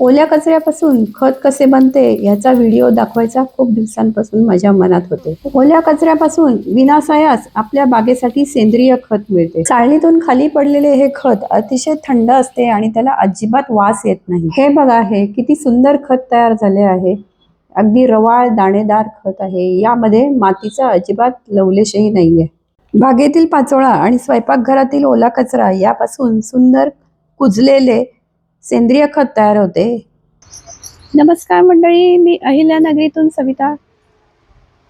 ओल्या कचऱ्यापासून खत कसे बनते याचा व्हिडिओ दाखवायचा खूप दिवसांपासून माझ्या मनात होते। ओल्या कचऱ्यापासून विनासायास आपल्या बागेसाठी सेंद्रिय खत मिळते। चाळणीतून खाली पडलेले हे खत अतिशय थंड असते आणि त्याला अजिबात वास येत नाही। हे बघा, हे किती सुंदर खत तयार झाले आहे। अगदी रवाळ दाणेदार खत आहे। यामध्ये मातीचा अजिबात लवलेशही नाहीये। बागेतील पाचोळा आणि स्वयंपाकघरातील ओला कचरा यापासून सुंदर कुजलेले सेंद्रिय खत तयार होते। नमस्कार मंडळी, मी अहिल्यानगरीतून सविता।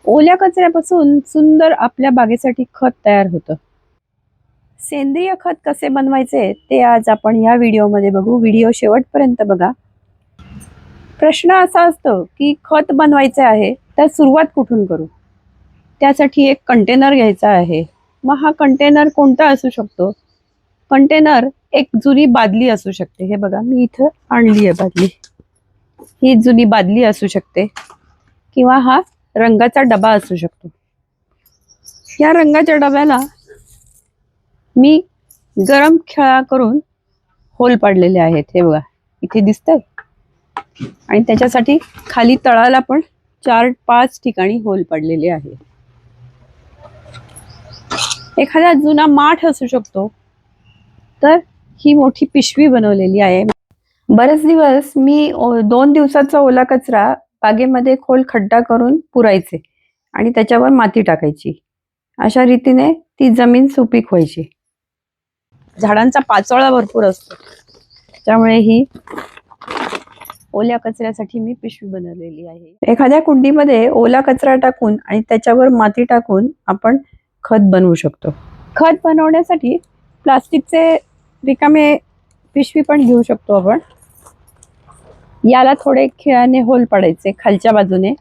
ओल्या कचऱ्यापासून सुंदर आपल्या बागेसाठी खत तयार होतं। सेंद्रिय खत कसे बनवायचे ते आज आपण या व्हिडिओमध्ये बघू। व्हिडिओ शेवटपर्यंत बघा। प्रश्न असा असतो की खत बनवायचे आहे तर सुरुवात कुठून करू? त्यासाठी एक कंटेनर घ्यायचा आहे। मग हा कंटेनर कोणता असू शकतो? कंटेनर एक जुनी बादली असू शकते। हे बघा, मी इथं आणली आहे बादली। ही जुनी बादली असू शकते किंवा हा रंगाचा डबा असू शकतो। या रंगाच्या डब्याला मी गरम खिळा करून होल पाडलेले आहेत। हे बघा, इथे दिसतंय। आणि त्याच्यासाठी खाली तळाला पण 4-5 ठिकाणी होल पडलेले आहे। एखादा जुना माठ असू शकतो, तर ही मोठी पिशवी बनवलेली आहे। बरेच दिवस मी 2 दिवसाचा ओला कचरा बागेमध्ये खोल खड्डा करून पुरायचे आणि त्याच्यावर माती टाकायची। अशा रीतीने ती जमीन सुपीक व्हायची। झाडांचा पाचोळा भरपूर असतो, त्यामुळे ही ओल्या कचऱ्यासाठी मी पिशवी बनवलेली आहे। एखाद्या कुंडीमध्ये ओला कचरा टाकून आणि त्याच्यावर माती टाकून आपण खत बनवू शकतो। खत बनवण्यासाठी प्लास्टिकचे रिकामे पिशवी पण घेऊ शकतो आपण। याला थोडे खिळ्याने होल पाडायचे खालच्या बाजूने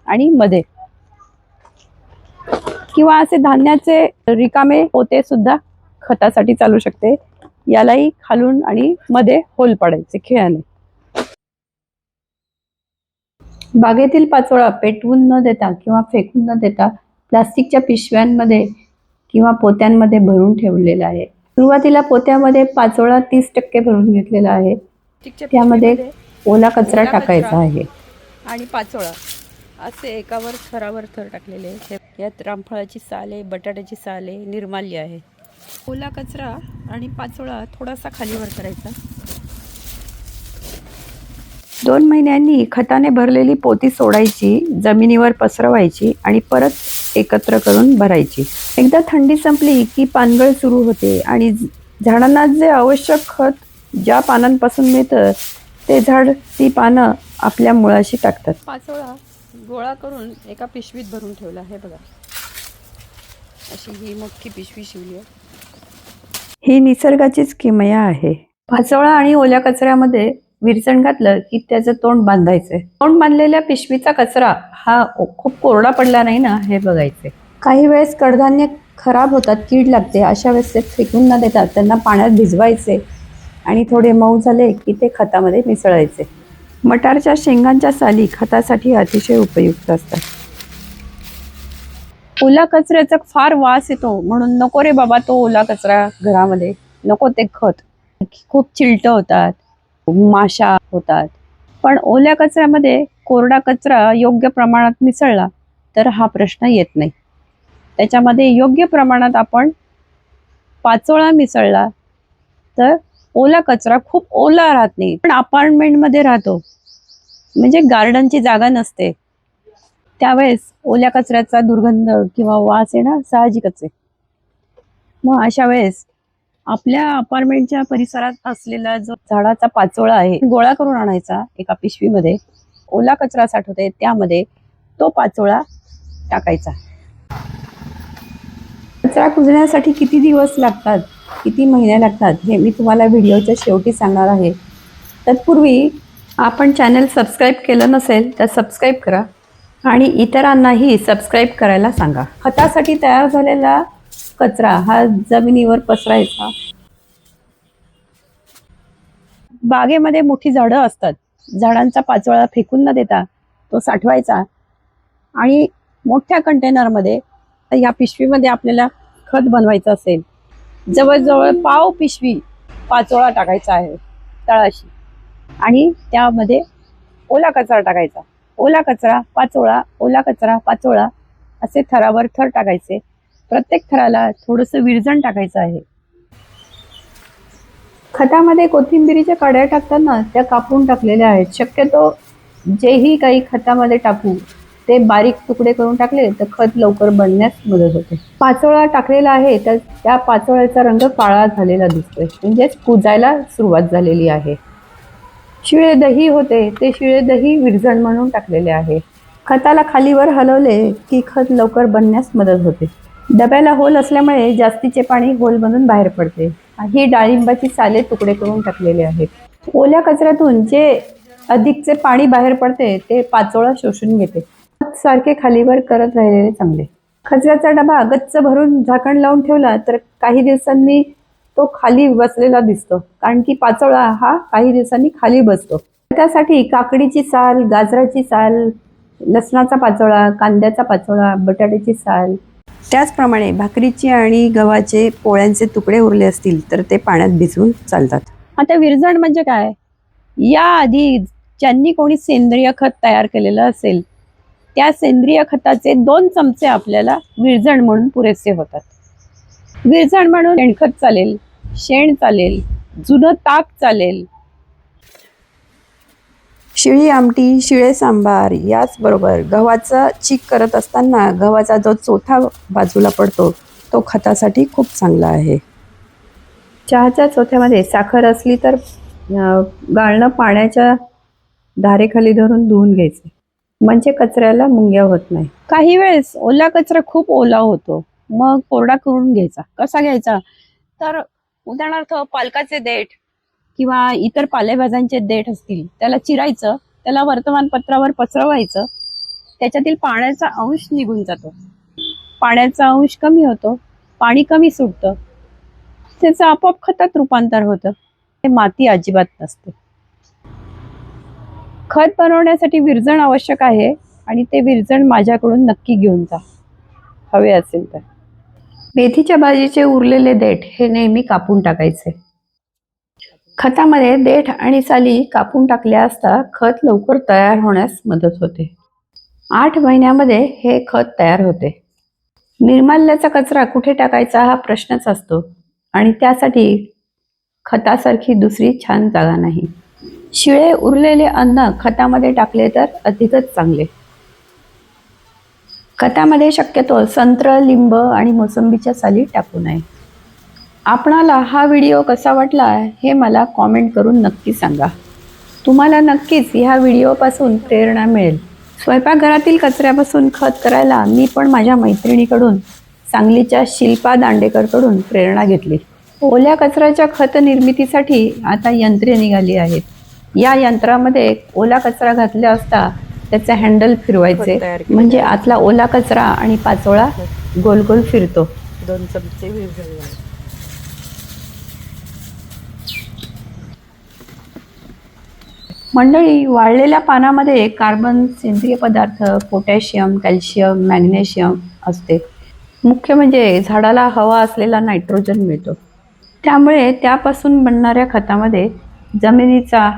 आणि मध्ये, किंवा असे धान्याचे रिकामे पोते सुद्धा खतासाठी चालू शकते। यालाही खालून आणि मध्ये होल पाडायचे खिळ्याने। बागेतील पाचोळा पेटवून न देता किंवा फेकून न देता प्लास्टिकच्या पिशव्यांमध्ये किंवा पोत्यांमध्ये भरून ठेवलेला आहे। सुरुवातीला पोत्यामध्ये पाचोळा 30% भरून घेतलेला आहे। त्यामध्ये ओला कचरा टाकायचा आहे आणि पाचोळा असे एकावर थरावर थर टाकलेले आहेत। यात रामफळाची साले, बटाट्याची साले, निर्माल्य आहे। ओला कचरा आणि पाचोळा थोडासा खालीवर करायचा। 2 महिन्यांनी खताने भरलेली पोती सोडायची, जमिनीवर पसरवायची आणि परत एकत्र करून भरायची। एकदा थंडी संपली की पानगळ सुरू होते आणि झाडांना जे आवश्यक खत ज्या पानांपासून मिळतं ते झाड ती पानं आपल्या मुळाशी टाकतात। पाचोळा गोळा करून एका पिशवीत भरून ठेवला आहे बघा। अशी ही मोठी पिशवी शिवली आहे। ही निसर्गाचीच किमया आहे। पाचोळा आणि ओल्या कचऱ्यामध्ये विरचण घातलं की त्याचं तोंड बांधायचंय। तोंड बांधलेल्या पिशवीचा कचरा हा खूप कोरडा पडला नाही ना, हे बघायचे। काही वेळेस कडधान्य खराब होतात, कीड लागते। अशा वेळेस ते फेकून न देतात त्यांना पाण्यात भिजवायचे आणि थोडे मऊ झाले की ते खतामध्ये मिसळायचे। मटारच्या शेंगांच्या साली खतासाठी अतिशय उपयुक्त असतात। ओला कचऱ्याचा फार वास येतो, म्हणून नको रे बाबा तो ओला कचरा घरामध्ये, नको ते खत। खूप चिलट होतात, माशा होतात। पण ओल्या कचऱ्यामध्ये कोरडा कचरा योग्य प्रमाणात मिसळला तर हा प्रश्न येत नाही। त्याच्यामध्ये योग्य प्रमाणात आपण पाचोळा मिसळला तर ओला कचरा खूप ओला राहत नाही। पण अपार्टमेंटमध्ये राहतो, म्हणजे गार्डनची जागा नसते, त्यावेळेस ओल्या कचऱ्याचा दुर्गंध किंवा वास येणं साहजिकच आहे। मग अशा वेळेस आपल्या अपार्टमेंटच्या परिसरात असलेला जो झाडाचा पाचोळा आहे गोळा करून आणायचा एका पिशवीमध्ये। ओला कचरा साठवते त्यामध्ये तो पाचोळा टाकायचा। कचरा कुजण्यासाठी किती दिवस लागतात, किती महिने लागतात हे मी तुम्हाला व्हिडिओच्या शेवटी सांगणार आहे। तत्पूर्वी आपण चॅनल सबस्क्राईब केलं नसेल तर सबस्क्राईब करा आणि इतरांनाही सबस्क्राईब करायला सांगा। खतासाठी तयार झालेला कचरा हा जमिनीवर पसरायचा। बागेमध्ये मोठी झाडं असतात, झाडांचा पाचोळा फेकून न देता तो साठवायचा आणि मोठ्या कंटेनरमध्ये या पिशवीमध्ये आपल्याला खत बनवायचं असेल जवळजवळ पाव पिशवी पाचोळा टाकायचा आहे तळाशी। आणि त्यामध्ये ओला कचरा टाकायचा. ओला कचरा पाचोळा, ओला कचरा पाचोळा असे थरावर थर टाकायचे. प्रत्येक थराला थोडंसं विरजण टाकायचं आहे. खतामध्ये कोथिंबिरीच्या काड्या टाकताना त्या कापून टाकलेल्या आहेत. शक्यतो जेही काही खतामध्ये टाकू ते बारीक तुकडे करून टाकले तर खत लवकर बनण्यास मदत होते. पाचोळा टाकलेला आहे तर त्या पाचोळ्याचा रंग काळा झालेला दिसतोय, म्हणजेच कुजायला सुरुवात झालेली आहे. शिळे दही होते, ते शिळे दही विरजण म्हणून टाकलेले आहे. खताला खालीवर हलवले की खत लवकर बनण्यास मदत होते. डब्याला होल असल्यामुळे जास्तीचे पाणी होलमधून बाहेर पडते. ही डाळिंबाची साले तुकडे करून टाकलेले आहेत. ओल्या कचऱ्यातून जे अधिकचे पाणी बाहेर पडते ते पाचोळा शोषून घेते. सारखे खालीवर करत राहिलेले चांगले. कचऱ्याचा डबा गच्च भरून झाकण लावून ठेवला तर काही दिवसांनी तो खाली बसलेला दिसतो, कारण की पाचोळा हा काही दिवसांनी खाली बसतो. त्यासाठी काकडीची साल, गाजराची साल, लसणाचा पाचोळा, कांद्याचा पाचोळा, बटाट्याची साल, त्याचप्रमाणे भाकरीची आणि गव्हाचे पोळ्यांचे तुकडे उरले असतील तर ते पाण्यात भिजवून चालतात. आता विरजण म्हणजे काय? याआधी ज्यांनी कोणी सेंद्रिय खत तयार केलेलं असेल त्या सेंद्रिय खताचे 2 चमचे आपल्याला विरजण म्हणून पुरेसे होतात. विरजण म्हणून शेणखत चालेल, शेण चालेल, जुनं ताक चालेल, शिळी आमटी, शिळे सांबार, याचबरोबर गव्हाचा चीक करत असताना गव्हाचा जो चोथा बाजूला पडतो तो खतासाठी खूप चांगला आहे. चहाच्या चोथ्यामध्ये साखर असली तर गाळणं पाण्याच्या धारेखाली धरून धुवून घ्यायचे, म्हणजे कचऱ्याला मुंग्या होत नाही. काही वेळेस ओला कचरा खूप ओला होतो, मग कोरडा करून घ्यायचा. कसा घ्यायचा? तर उदाहरणार्थ पालकाचे देठ किंवा इतर पालेभाज्यांचे देठ असतील त्याला चिरायचं, त्याला वर्तमानपत्रावर पसरवायचं, त्याच्यातील पाण्याचा अंश निघून जातो. पाण्याचा अंश कमी होतो, पाणी कमी सुटतं, त्याचं आपोआप खतात रूपांतर होतं. ते माती अजिबात नसते. खत बनवण्यासाठी विरजण आवश्यक आहे आणि ते विरजण माझ्याकडून नक्की घेऊन जा, हवे असेल तर. मेथीच्या भाजीचे उरलेले देठ हे नेहमी कापून टाकायचे. खतामध्ये देठ आणि साली कापून टाकल्या असता खत लवकर तयार होण्यास मदत होते. 8 महिन्यामध्ये हे खत तयार होते. निर्माल्याचा कचरा कुठे टाकायचा हा प्रश्नच असतो आणि त्यासाठी खतासारखी दुसरी छान जागा नाही. शिळे उरलेले अन्न खतामध्ये टाकले तर अधिकच चांगले. खतामध्ये शक्यतो संत्र, लिंब आणि मोसंबीच्या साली टाकू नये. आपणाला हा व्हिडिओ कसा वाटला हे मला कॉमेंट करून नक्की सांगा. तुम्हाला नक्कीच ह्या व्हिडिओपासून प्रेरणा मिळेल. स्वयंपाकघरातील कचऱ्यापासून खत करायला मी पण माझ्या मैत्रिणीकडून, सांगलीच्या शिल्पा दांडेकरकडून प्रेरणा घेतली. ओल्या कचऱ्याच्या खत निर्मितीसाठी आता यंत्रे निघाली आहेत. या यंत्रामध्ये ओला कचरा घातला असता त्याचे हँडल फिरवायचे, म्हणजे आतला ओला कचरा आणि पाचोळा गोल गोल फिरतो. 2 चमचे विरजण. मंडळी, वाळलेल्या पानामध्ये कार्बन, सेंद्रिय पदार्थ, पोटॅशियम, कॅल्शियम, मॅग्नेशियम असते. मुख्य म्हणजे झाडाला हवा असलेला नायट्रोजन मिळतो. त्यामुळे त्यापासून बनणाऱ्या खतामध्ये जमिनीचा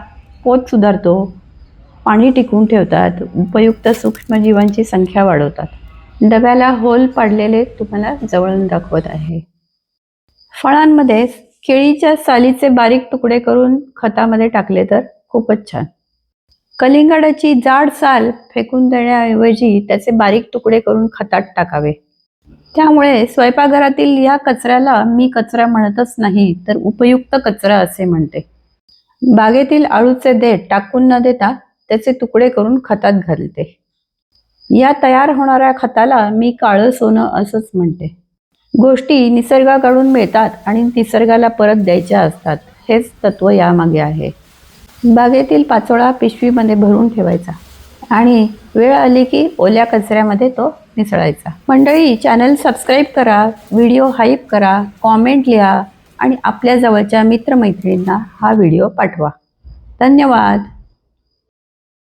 पोत सुधारतो, पाणी टिकवून ठेवतात, उपयुक्त सूक्ष्मजीवांची संख्या वाढवतात. डब्याला होल पाडलेले तुम्हाला जवळून दाखवत आहे. फळांमध्ये केळीच्या सालीचे बारीक तुकडे करून खतामध्ये टाकले तर खूपच छान. कलिंगडाची जाड साल फेकून देण्याऐवजी त्याचे बारीक तुकडे करून खतात टाकावे. त्यामुळे स्वयंपाकघरातील या कचऱ्याला मी कचरा म्हणतच नाही तर उपयुक्त कचरा असे म्हणते. बागेतील आळूचे देठ टाकून न देता त्याचे तुकडे करून खतात घालते. या तयार होणाऱ्या खताला मी काळं सोनं असंच म्हणते. गोष्टी निसर्गाकडून मिळतात आणि निसर्गाला परत द्यायच्या असतात, हेच तत्व यामागे आहे. बागेतील पाचोळा पिशवीमध्ये भरून ठेवायचा आणि वेळ आली की ओल्या कचऱ्यामध्ये तो मिसळायचा. मंडळी, चॅनल सबस्क्राईब करा, व्हिडिओ हाईप करा, कॉमेंट लिहा आणि आपल्या जवळच्या मित्रमैत्रिणींना हा व्हिडिओ पाठवा. धन्यवाद.